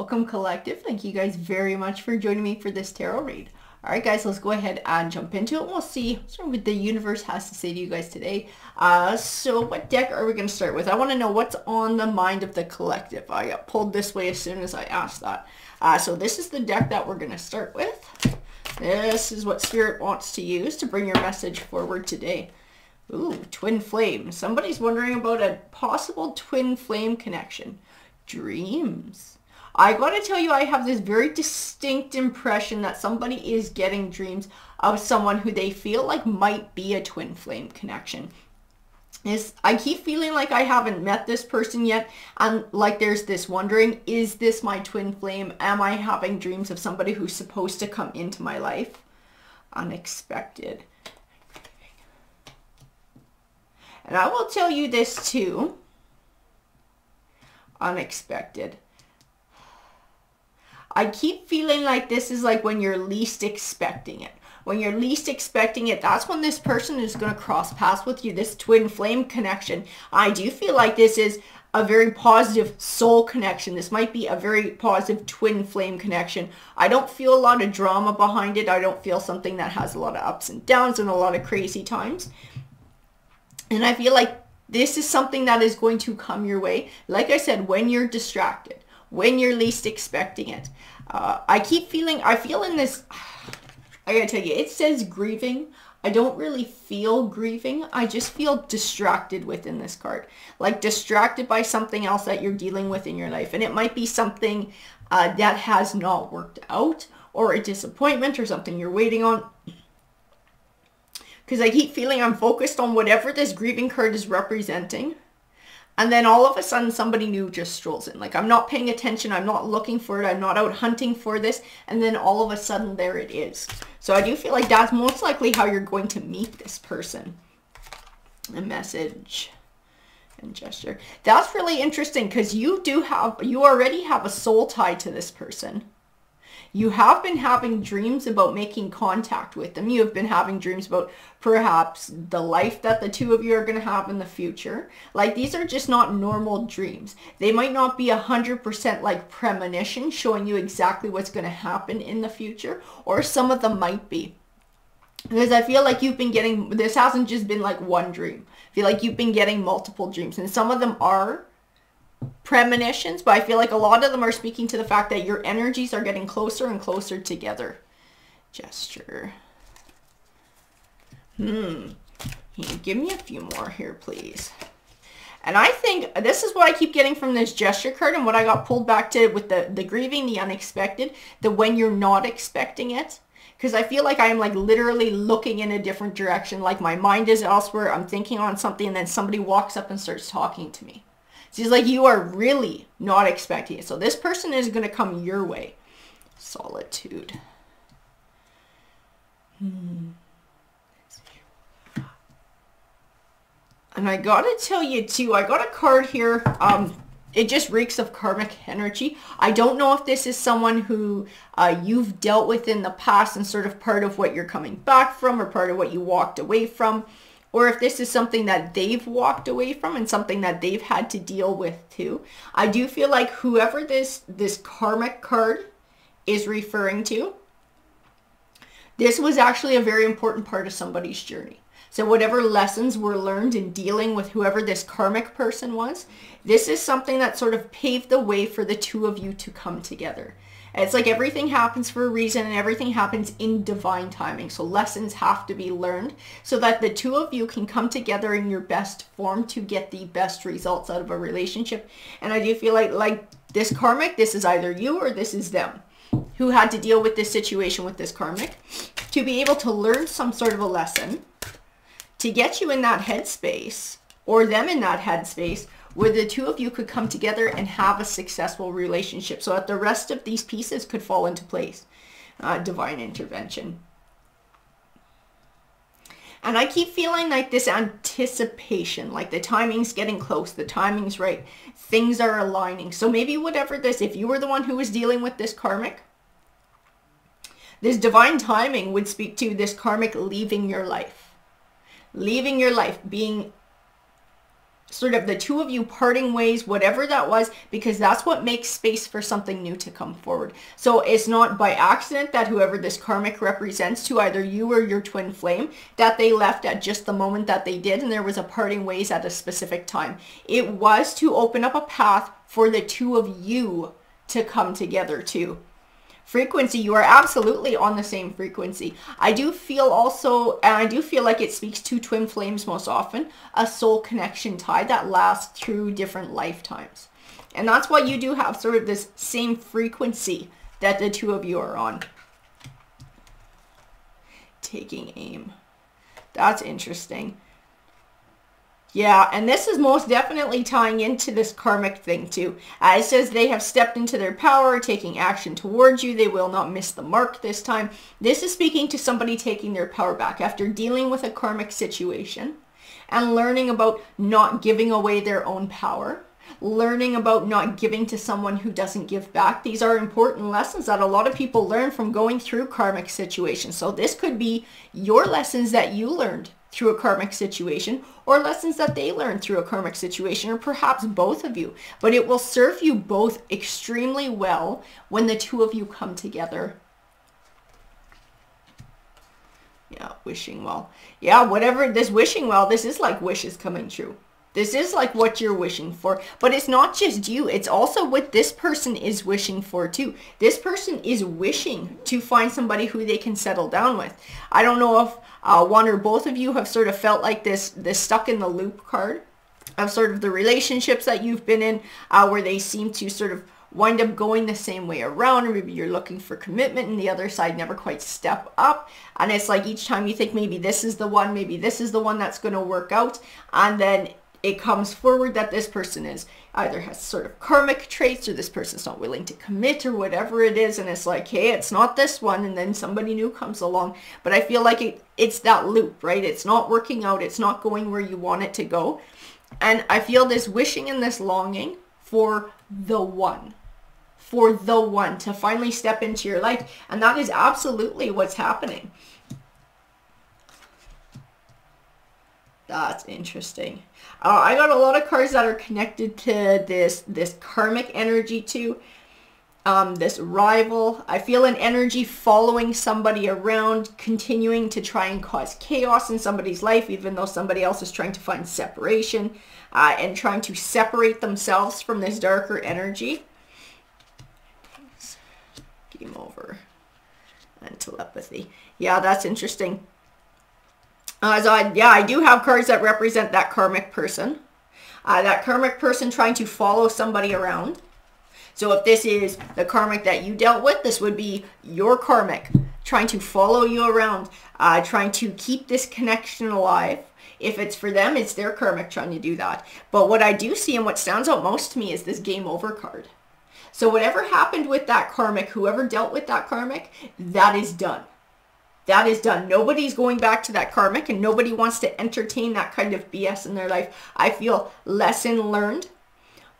Welcome, collective. Thank you guys very much for joining me for this tarot read. All right, guys, let's go ahead and jump into it. We'll see sort of what the universe has to say to you guys today. So what deck are we going to start with? I want to know what's on the mind of the collective. I got pulled this way as soon as I asked that. So this is the deck that we're going to start with. This is what Spirit wants to use to bring your message forward today. Ooh, twin flame. Somebody's wondering about a possible twin flame connection. Dreams. I gotta tell you, I have this very distinct impression that somebody is getting dreams of someone who they feel like might be a twin flame connection. I keep feeling like I haven't met this person yet, and like there's this wondering, is this my twin flame? Am I having dreams of somebody who's supposed to come into my life? Unexpected. And I will tell you this too. Unexpected. I keep feeling like this is like when you're least expecting it. When you're least expecting it, that's when this person is going to cross paths with you, this twin flame connection. I do feel like this is a very positive soul connection. This might be a very positive twin flame connection. I don't feel a lot of drama behind it. I don't feel something that has a lot of ups and downs and a lot of crazy times. And I feel like this is something that is going to come your way. Like I said, when you're distracted, when you're least expecting it. I feel in this, I gotta tell you, it says grieving. I don't really feel grieving. I just feel distracted within this card. Like distracted by something else that you're dealing with in your life. And it might be something that has not worked out, or a disappointment, or something you're waiting on. Because I keep feeling I'm focused on whatever this grieving card is representing. And then all of a sudden somebody new just strolls in. Like I'm not paying attention. I'm not looking for it. I'm not out hunting for this. And then all of a sudden there it is. So I do feel like that's most likely how you're going to meet this person. A message and gesture. That's really interesting because you already have a soul tie to this person. You have been having dreams about making contact with them. You have been having dreams about perhaps the life that the two of you are going to have in the future. Like these are just not normal dreams. They might not be 100% like premonition showing you exactly what's going to happen in the future. Or some of them might be. Because I feel like you've been getting, this hasn't just been like one dream. I feel like you've been getting multiple dreams. And some of them are premonitions, but I feel like a lot of them are speaking to the fact that your energies are getting closer and closer together. Gesture. Give me a few more here, please. And I think this is what I keep getting from this gesture card, and what I got pulled back to with the grieving, the unexpected, the when you're not expecting it. Because I feel like I am like literally looking in a different direction, like my mind is elsewhere, I'm thinking on something, and then somebody walks up and starts talking to me. It's like you are really not expecting it. So this person is going to come your way. Solitude. And I got to tell you too, I got a card here. It just reeks of karmic energy. I don't know if this is someone who you've dealt with in the past and sort of part of what you're coming back from, or part of what you walked away from. Or if this is something that they've walked away from and something that they've had to deal with too. I do feel like whoever this karmic card is referring to, this was actually a very important part of somebody's journey. So whatever lessons were learned in dealing with whoever this karmic person was, this is something that sort of paved the way for the two of you to come together. It's like everything happens for a reason, and everything happens in divine timing. So lessons have to be learned so that the two of you can come together in your best form to get the best results out of a relationship. And I do feel like this karmic, this is either you or this is them who had to deal with this situation with this karmic to be able to learn some sort of a lesson to get you in that headspace, or them in that headspace, where the two of you could come together and have a successful relationship so that the rest of these pieces could fall into place. Divine intervention. And I keep feeling like this anticipation, like the timing's getting close, the timing's right, things are aligning. So maybe whatever this, if you were the one who was dealing with this karmic, this divine timing would speak to this karmic leaving your life. Leaving your life, being sort of the two of you parting ways, whatever that was, because that's what makes space for something new to come forward. So it's not by accident that whoever this karmic represents to, either you or your twin flame, that they left at just the moment that they did and there was a parting ways at a specific time. It was to open up a path for the two of you to come together too. Frequency, you are absolutely on the same frequency. I do feel also, and I do feel like it speaks to twin flames most often, a soul connection tie that lasts through different lifetimes. And that's why you do have sort of this same frequency that the two of you are on. Taking aim. That's interesting. Yeah, and this is most definitely tying into this karmic thing too. It says they have stepped into their power, taking action towards you. They will not miss the mark this time. This is speaking to somebody taking their power back after dealing with a karmic situation and learning about not giving away their own power, learning about not giving to someone who doesn't give back. These are important lessons that a lot of people learn from going through karmic situations. So this could be your lessons that you learned through a karmic situation, or lessons that they learned through a karmic situation, or perhaps both of you. But it will serve you both extremely well when the two of you come together. Yeah, wishing well. Yeah, whatever this wishing well, this is like wishes coming true. This is like what you're wishing for, but it's not just you. It's also what this person is wishing for too. This person is wishing to find somebody who they can settle down with. I don't know if one or both of you have sort of felt like this stuck in the loop card of sort of the relationships that you've been in, where they seem to sort of wind up going the same way around, or maybe you're looking for commitment and the other side never quite step up. And it's like each time you think maybe this is the one, maybe this is the one that's going to work out, and then it comes forward that this person is either has sort of karmic traits, or this person's not willing to commit, or whatever it is. And it's like, hey, it's not this one. And then somebody new comes along. But I feel like it's that loop, right? It's not working out. It's not going where you want it to go. And I feel this wishing and this longing for the one to finally step into your life. And that is absolutely what's happening. That's interesting. I got a lot of cards that are connected to this karmic energy too. This rival. I feel an energy following somebody around, continuing to try and cause chaos in somebody's life, even though somebody else is trying to find separation and trying to separate themselves from this darker energy. Game over. And telepathy. Yeah, that's interesting. I do have cards that represent that karmic person. That karmic person trying to follow somebody around. So if this is the karmic that you dealt with, this would be your karmic trying to follow you around, trying to keep this connection alive. If it's for them, it's their karmic trying to do that. But what I do see and what stands out most to me is this game over card. So whatever happened with that karmic, whoever dealt with that karmic, that is done. That is done. Nobody's going back to that karmic, and nobody wants to entertain that kind of BS in their life. I feel lesson learned.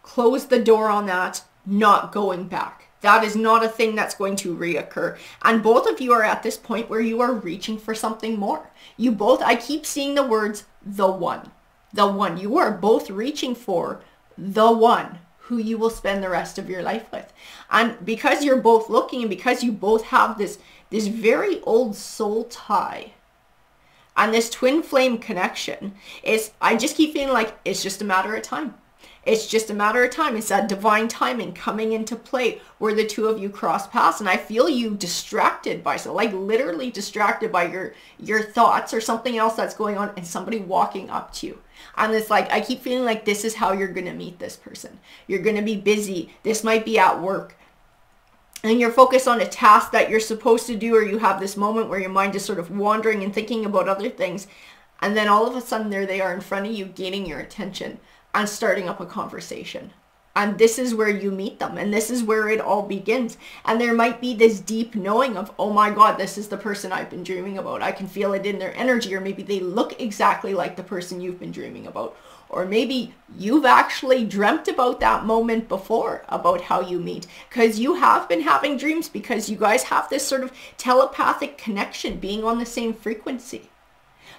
Close the door on that. Not going back. That is not a thing that's going to reoccur. And both of you are at this point where you are reaching for something more. You both, I keep seeing the words, the one. The one. You are both reaching for the one who you will spend the rest of your life with. And because you're both looking, and because you both have this very old soul tie and this twin flame connection, I just keep feeling like it's just a matter of time. It's just a matter of time. It's that divine timing coming into play where the two of you cross paths. And I feel you distracted by, so like literally distracted by your thoughts or something else that's going on, and somebody walking up to you. And it's like, I keep feeling like this is how you're going to meet this person. You're going to be busy. This might be at work. And you're focused on a task that you're supposed to do, or you have this moment where your mind is sort of wandering and thinking about other things. And then all of a sudden there they are in front of you, gaining your attention and starting up a conversation. And this is where you meet them. And this is where it all begins. And there might be this deep knowing of, oh my God, this is the person I've been dreaming about. I can feel it in their energy. Or maybe they look exactly like the person you've been dreaming about. Or maybe you've actually dreamt about that moment before, about how you meet. Because you have been having dreams, because you guys have this sort of telepathic connection, being on the same frequency.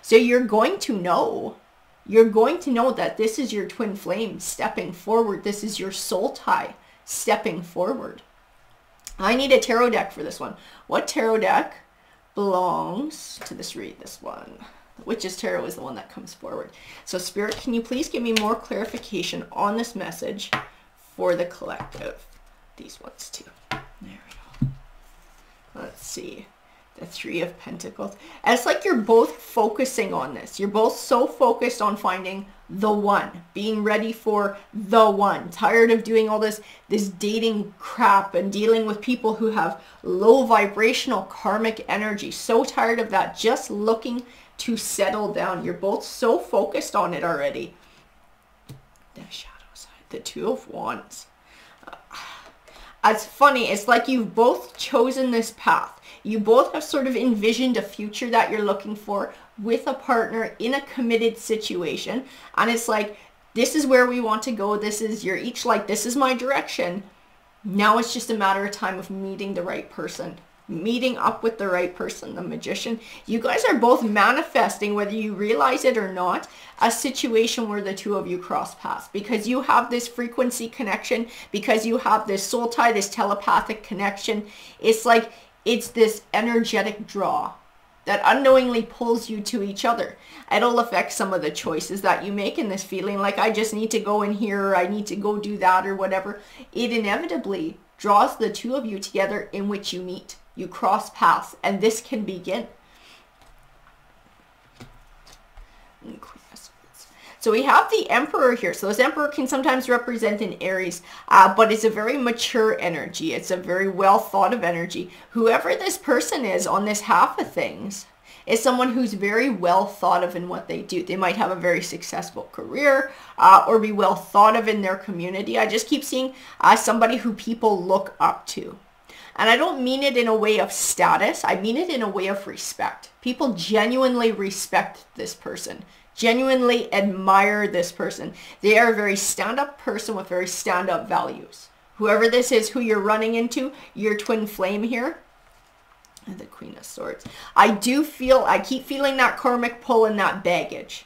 So you're going to know you're going to know that this is your twin flame stepping forward. This is your soul tie stepping forward. I need a tarot deck for this one. What tarot deck belongs to this read? This one. Witch's Tarot is the one that comes forward. So Spirit, can you please give me more clarification on this message for the collective? These ones too. There we go. Let's see. The Three of Pentacles. And it's like you're both focusing on this. You're both so focused on finding the one, being ready for the one. Tired of doing all this dating crap and dealing with people who have low vibrational karmic energy. So tired of that. Just looking to settle down. You're both so focused on it already. The shadow side. The Two of Wands. It's funny. It's like you've both chosen this path. You both have sort of envisioned a future that you're looking for with a partner in a committed situation. And it's like, this is where we want to go. This is, you're each like, this is my direction. Now it's just a matter of time of meeting the right person. Meeting up with the right person, the Magician. You guys are both manifesting, whether you realize it or not, a situation where the two of you cross paths. Because you have this frequency connection, because you have this soul tie, this telepathic connection. It's like, it's this energetic draw that unknowingly pulls you to each other. It'll affect some of the choices that you make in this feeling like, I just need to go in here, or I need to go do that, or whatever. It inevitably draws the two of you together in which you meet. You cross paths, and this can begin. So we have the Emperor here. So this Emperor can sometimes represent an Aries, but it's a very mature energy. It's a very well thought of energy. Whoever this person is on this half of things is someone who's very well thought of in what they do. They might have a very successful career or be well thought of in their community. I just keep seeing somebody who people look up to. And I don't mean it in a way of status. I mean it in a way of respect. People genuinely respect this person, genuinely admire this person. They are a very stand-up person with very stand-up values. Whoever this is, who you're running into, your twin flame here, and the Queen of Swords. I keep feeling that karmic pull and that baggage.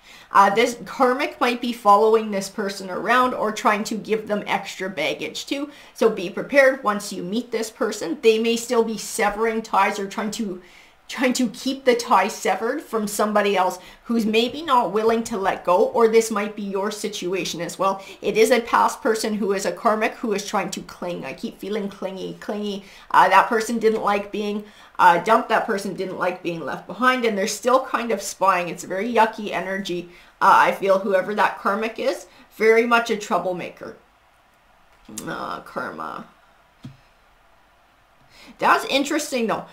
This karmic might be following this person around or trying to give them extra baggage too. So be prepared once you meet this person. They may still be severing ties or trying to keep the tie severed from somebody else who's maybe not willing to let go, or this might be your situation as well. It is a past person who is a karmic who is trying to cling. I keep feeling clingy. That person didn't like being dumped. That person didn't like being left behind, and they're still kind of spying. It's a very yucky energy. I feel whoever that karmic is, very much a troublemaker. Karma. That's interesting though.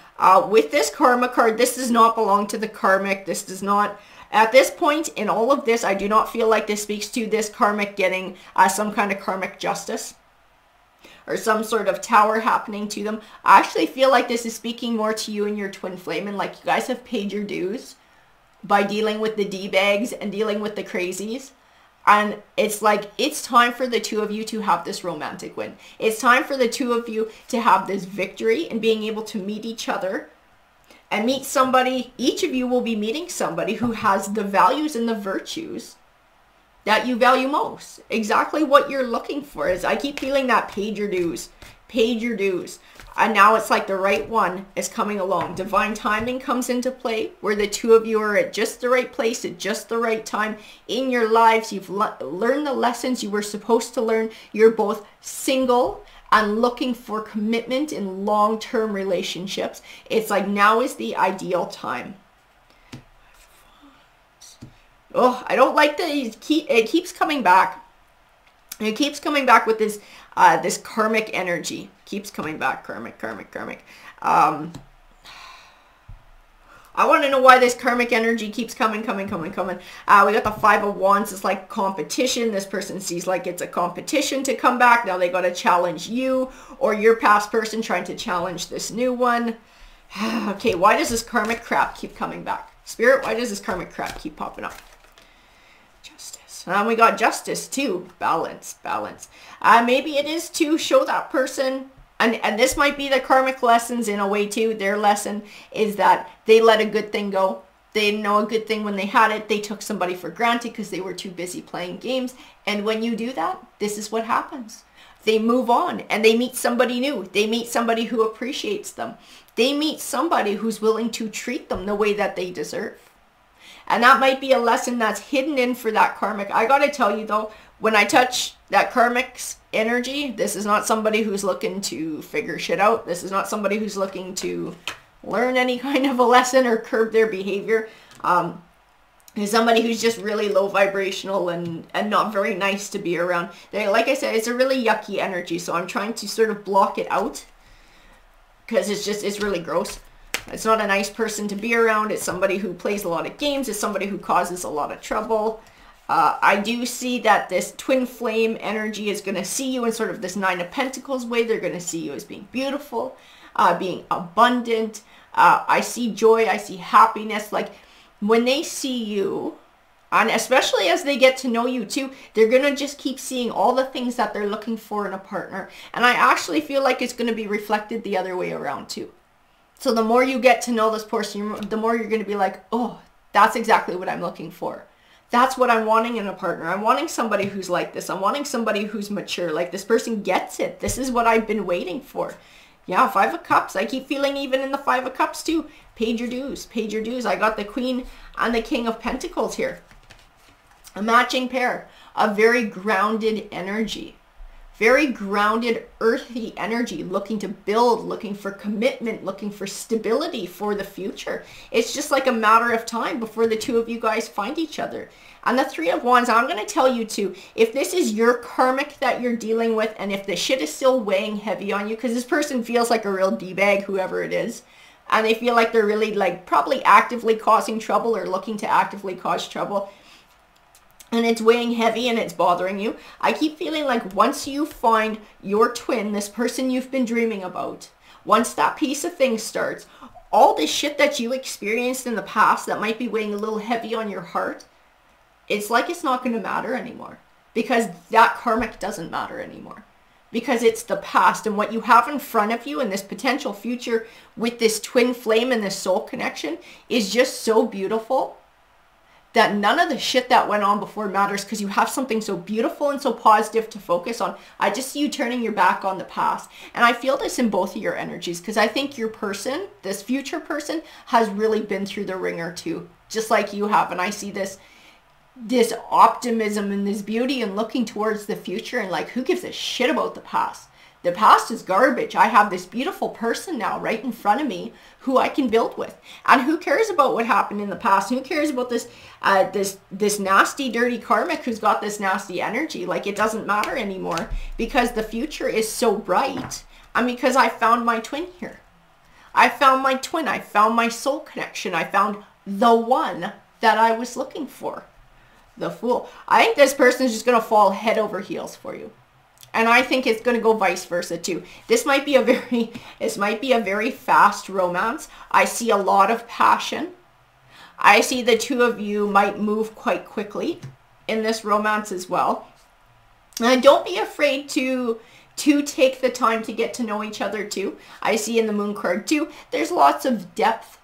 With this karma card, this does not belong to the karmic. This does not, at this point in all of this, I do not feel like this speaks to this karmic getting some kind of karmic justice or some sort of tower happening to them. I actually feel like this is speaking more to you and your twin flame, and like you guys have paid your dues by dealing with the D-bags and dealing with the crazies. And it's like, it's time for the two of you to have this romantic win. It's time for the two of you to have this victory and being able to meet each other and meet somebody. Each of you will be meeting somebody who has the values and the virtues that you value most. Exactly what you're looking for. Is I keep feeling that paid your dues. Paid your dues. And now it's like the right one is coming along. Divine timing comes into play where the two of you are at just the right place at just the right time in your lives. You've learned the lessons you were supposed to learn. You're both single and looking for commitment in long-term relationships. It's like now is the ideal time. Oh, I don't like that it keeps coming back. It keeps coming back with this this karmic energy. Keeps coming back. Karmic. I want to know why this karmic energy keeps coming. We got the Five of Wands. It's like competition. This person sees like it's a competition to come back. Now they got to challenge you or your past person trying to challenge this new one. Okay, why does this karmic crap keep coming back? Spirit, why does this karmic crap keep popping up? And we got justice too. Balance. Maybe it is to show that person, and this might be the karmic lessons in a way too. Their lesson is that they let a good thing go. They didn't know a good thing when they had it. They took somebody for granted because they were too busy playing games. And when you do that, this is what happens. They move on and they meet somebody new. They meet somebody who appreciates them. They meet somebody who's willing to treat them the way that they deserve. And that might be a lesson that's hidden in for that karmic. I got to tell you though, when I touch that karmic's energy, this is not somebody who's looking to figure shit out. This is not somebody who's looking to learn any kind of a lesson or curb their behavior. Is somebody who's just really low vibrational and not very nice to be around. Like I said, it's a really yucky energy, so I'm trying to sort of block it out because it's really gross. It's not a nice person to be around. It's somebody who plays a lot of games. It's somebody who causes a lot of trouble. I do see that this twin flame energy is going to see you in sort of this Nine of Pentacles way. They're going to see you as being beautiful, being abundant. I see joy. I see happiness. Like when they see you, and especially as they get to know you too, they're going to just keep seeing all the things that they're looking for in a partner. And I actually feel like it's going to be reflected the other way around too. So the more you get to know this person, the more you're going to be like, oh, that's exactly what I'm looking for. That's what I'm wanting in a partner. I'm wanting somebody who's like this. I'm wanting somebody who's mature. Like this person gets it. This is what I've been waiting for. Yeah, Five of Cups. I keep feeling even in the Five of Cups too. Paid your dues. Paid your dues. I got the Queen and the King of Pentacles here. A matching pair. A very grounded energy. Very grounded, earthy energy. Looking to build. Looking for commitment. Looking for stability for the future. It's just like a matter of time before the two of you guys find each other. And the Three of Wands, I'm going to tell you too, if this is your karmic that you're dealing with, and if the shit is still weighing heavy on you, because this person feels like a real D-bag, whoever it is, and they feel like they're really like probably actively causing trouble or looking to actively cause trouble, and it's weighing heavy and it's bothering you, I keep feeling like once you find your twin, this person you've been dreaming about, once that piece of thing starts, all the shit that you experienced in the past that might be weighing a little heavy on your heart, it's like it's not going to matter anymore, because that karmic doesn't matter anymore, because it's the past. And what you have in front of you in this potential future with this twin flame and this soul connection is just so beautiful that none of the shit that went on before matters, because you have something so beautiful and so positive to focus on. I just see you turning your back on the past. And I feel this in both of your energies, because I think your person, this future person, has really been through the ringer too, just like you have. And I see this optimism and this beauty and looking towards the future, and like, who gives a shit about the past? The past is garbage. I have this beautiful person now right in front of me who I can build with. And who cares about what happened in the past? Who cares about this this nasty, dirty karmic who's got this nasty energy? Like, it doesn't matter anymore, because the future is so bright. And because I found my twin here. I found my twin. I found my soul connection. I found the one that I was looking for. The Fool. I think this person is just going to fall head over heels for you. And I think it's going to go vice versa too. This might be a very fast romance. I see a lot of passion. I see the two of you might move quite quickly in this romance as well. And don't be afraid to take the time to get to know each other too. I see in the Moon card too, there's lots of depth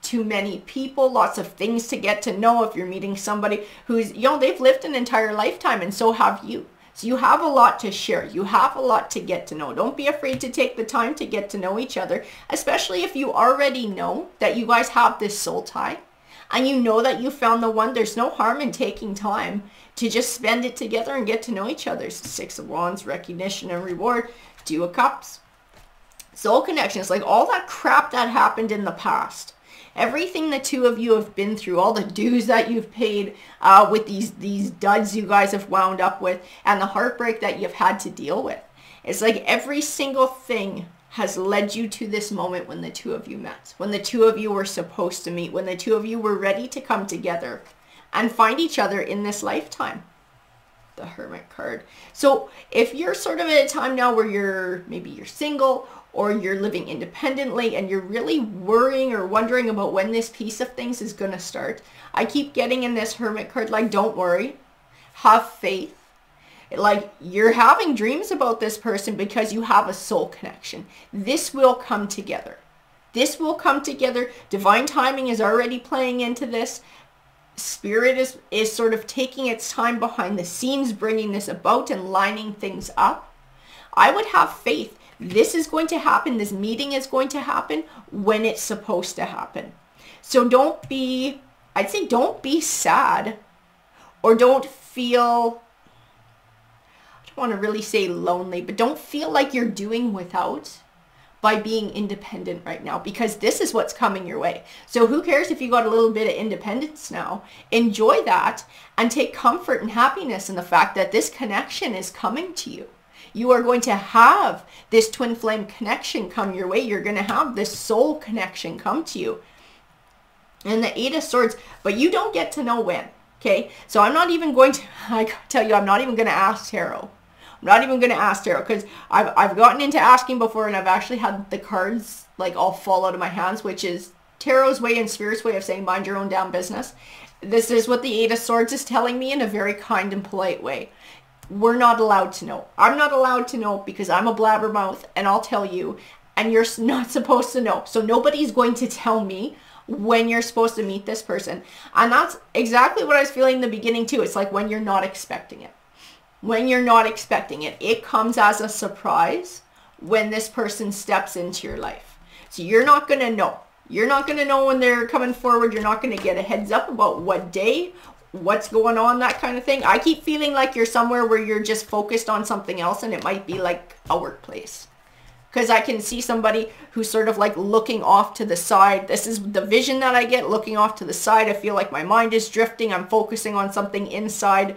to many people, lots of things to get to know. If you're meeting somebody who's, they've lived an entire lifetime, and so have you. So you have a lot to share. You have a lot to get to know. Don't be afraid to take the time to get to know each other, especially if you already know that you guys have this soul tie and you know that you found the one. There's no harm in taking time to just spend it together and get to know each other. Six of Wands, recognition and reward. Two of Cups. Soul connections, like all that crap that happened in the past. Everything the two of you have been through, all the dues that you've paid with these duds you guys have wound up with, and the heartbreak that you've had to deal with. It's like every single thing has led you to this moment when the two of you met, when the two of you were supposed to meet, when the two of you were ready to come together and find each other in this lifetime. The Hermit card. So if you're sort of at a time now where maybe you're single, or you're living independently and you're really worrying or wondering about when this piece of things is going to start, I keep getting in this Hermit card, like, don't worry, have faith. Like, you're having dreams about this person because you have a soul connection. This will come together. This will come together. Divine timing is already playing into this. Spirit is sort of taking its time behind the scenes, bringing this about and lining things up. I would have faith. This is going to happen. This meeting is going to happen when it's supposed to happen. So I'd say don't be sad, or don't feel, I don't want to really say lonely, but don't feel like you're doing without by being independent right now, because this is what's coming your way. So who cares if you got a little bit of independence now? Enjoy that and take comfort and happiness in the fact that this connection is coming to you. You are going to have this twin flame connection come your way. You're going to have this soul connection come to you. And the Eight of Swords, but you don't get to know when, okay? So I'm not even going to, I tell you, I'm not even going to ask tarot. I'm not even going to ask tarot, because I've gotten into asking before, and I've actually had the cards like all fall out of my hands, which is tarot's way and spirit's way of saying mind your own damn business. This is what the Eight of Swords is telling me in a very kind and polite way. We're not allowed to know. I'm not allowed to know because I'm a blabbermouth, and I'll tell you, and you're not supposed to know. So nobody's going to tell me when you're supposed to meet this person. And that's exactly what I was feeling in the beginning too. It's like when you're not expecting it. When you're not expecting it, it comes as a surprise when this person steps into your life. So you're not going to know. You're not going to know when they're coming forward. You're not going to get a heads up about what day, what's going on, that kind of thing. I keep feeling like you're somewhere where you're just focused on something else, and it might be like a workplace. Because I can see somebody who's sort of like looking off to the side. This is the vision that I get, looking off to the side. I feel like my mind is drifting. I'm focusing on something inside,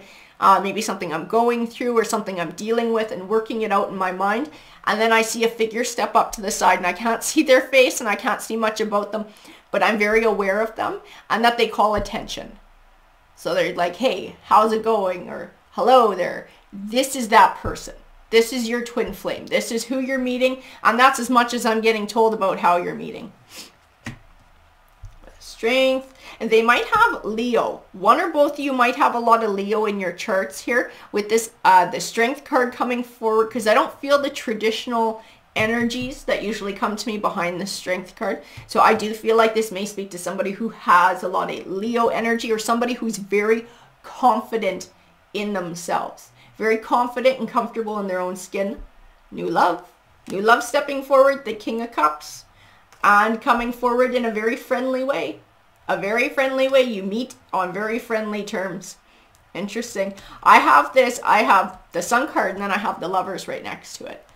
maybe something I'm going through or something I'm dealing with, and working it out in my mind. And then I see a figure step up to the side, and I can't see their face and I can't see much about them, but I'm very aware of them and that they call attention. So they're like, hey, how's it going? Or hello there. This is that person. This is your twin flame. This is who you're meeting. And that's as much as I'm getting told about how you're meeting. Strength. And they might have Leo. One or both of you might have a lot of Leo in your charts here with this, the Strength card coming forward, because I don't feel the traditional energies that usually come to me behind the Strength card. So I do feel like this may speak to somebody who has a lot of Leo energy, or somebody who's very confident in themselves. Very confident and comfortable in their own skin. New love stepping forward, the King of Cups, and coming forward in a very friendly way. A very friendly way. You meet on very friendly terms. Interesting. I have the Sun card, and then I have the Lovers right next to it.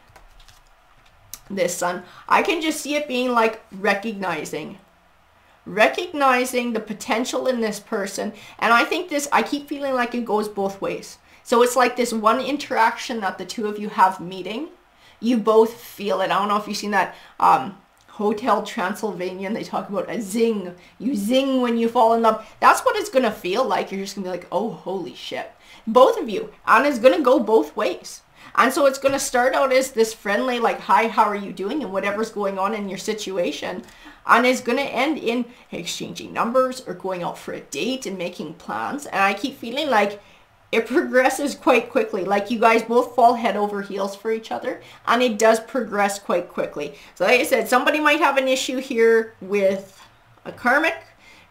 This Sun. I can just see it being like recognizing the potential in this person. And I think I keep feeling like it goes both ways. So it's like this one interaction that the two of you have meeting. You both feel it. I don't know if you've seen that Hotel Transylvania, and they talk about a zing. You zing when you fall in love. That's what it's going to feel like. You're just going to be like, oh, holy shit. Both of you. And it's going to go both ways. And so it's going to start out as this friendly, like, hi, how are you doing? And whatever's going on in your situation. And it's going to end in exchanging numbers or going out for a date and making plans. And I keep feeling like it progresses quite quickly. Like you guys both fall head over heels for each other, and it does progress quite quickly. So like I said, somebody might have an issue here with a karmic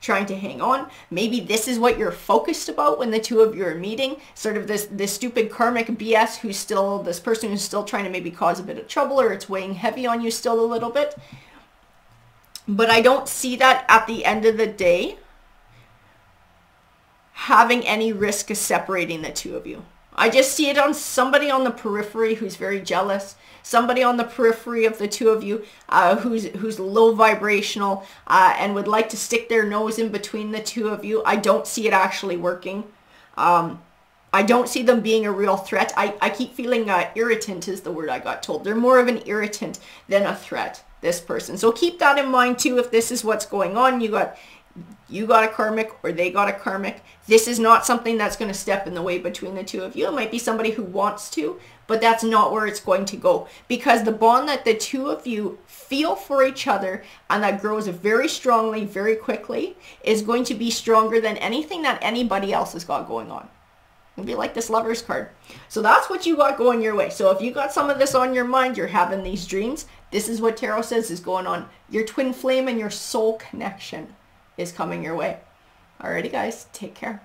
trying to hang on. Maybe this is what you're focused about when the two of you are meeting. Sort of this stupid karmic BS this person who's still trying to maybe cause a bit of trouble, or it's weighing heavy on you still a little bit. But I don't see that at the end of the day having any risk of separating the two of you. I just see it on somebody on the periphery who's very jealous, somebody on the periphery of the two of you who's low vibrational and would like to stick their nose in between the two of you. I don't see it actually working. I don't see them being a real threat. I keep feeling irritant is the word I got told. They're more of an irritant than a threat, this person. So keep that in mind too if this is what's going on. You got a karmic or they got a karmic. This is not something that's going to step in the way between the two of you. It might be somebody who wants to, but that's not where it's going to go, because the bond that the two of you feel for each other and that grows very strongly, very quickly, is going to be stronger than anything that anybody else has got going on. It'd be like this Lover's card. So that's what you got going your way. So if you got some of this on your mind, you're having these dreams, this is what tarot says is going on. Your twin flame and your soul connection is coming your way. Alrighty guys, take care.